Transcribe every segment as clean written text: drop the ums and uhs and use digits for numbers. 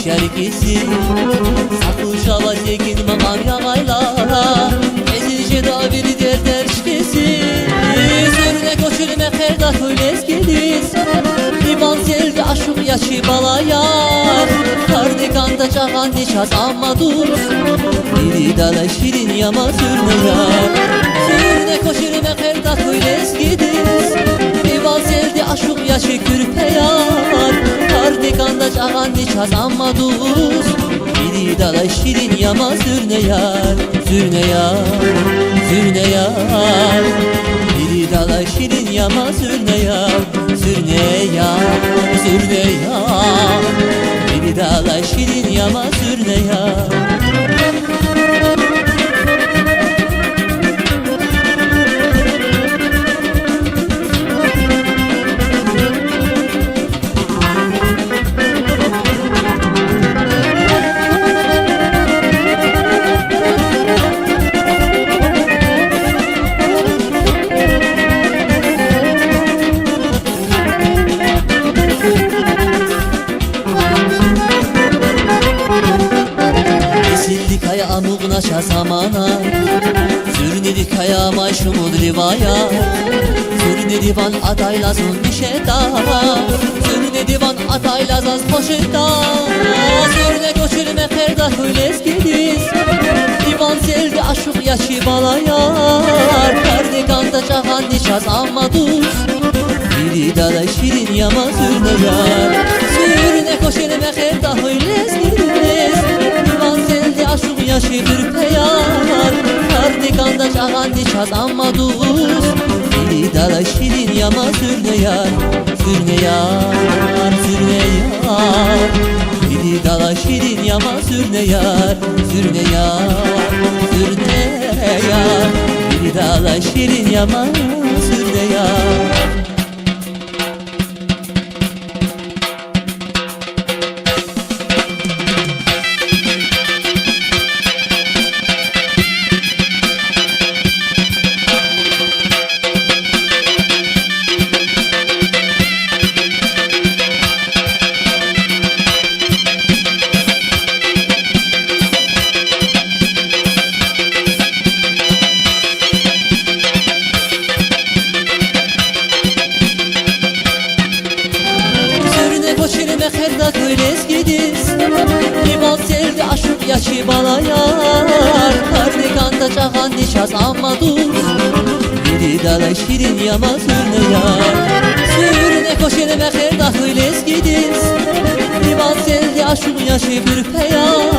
şerkisi Sakuşava tekin makam yağaylara Ezice daviri der şkesi Zürne koçülme ferda köyles gelis Divan selvi aşık yaşı balayar Kardikanda çağan nişaz amma dur Biri dala şirin yama zürneyar Zürne koçülme ferda köyles gelis Divan selvi aşık yaşı kürpeyar Kardikanda çağan nişaz amma dur Biri dala şirin yama zürneyar Zürneyar, zürneyar Biri dala şirin yama zürneyar Zürneyar, zürneyar Biri dala şirin yama zürneyar Amugnaşa samana Zürnedi kaya maşumud rivaya Zürnedi van ataylazun dişeta Zürnedi van ataylazaz poşeta Zürne koçülme ferda köyles gidiz Divan selvi aşık yaşı balayar Kardikanda çağan nişaz amma dur Biri dala şirin yama zürneyar Zürne koçülme ferda köyles gidiz Divan selvi aşık yaşı bir peyar Kardikanda çağan nişaz amma dur Biri dala şirin yama zürneyar Zürneyar, zürneyar Biri dala şirin yama zürneyar Zürneyar, zürneyar Biri dala şirin yama zürneyar Ferda köyles gidiz Divan selvi aşık yaşı balayar Kardikanda çağan nişaz amma dur Biri dala şirin yama zürneyar Zürne koşelme ferda köyles gidiz Divan selvi aşık yaşı bir peyar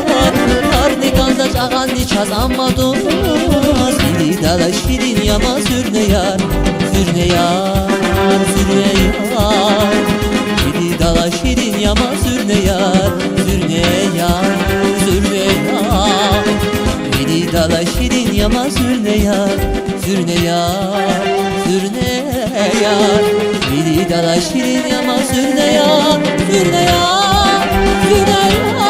Kardikanda çağan nişaz amma dur Biri dala şirin yama zürneyar Zürneyar, zürneyar Biri dala şirin yama zürneyar Zürneyar, zürneyar Biri dala şirin yama zürneyar Zürneyar, zürneyar Biri dala şirin yama zürneyar Zürneyar, zürneyar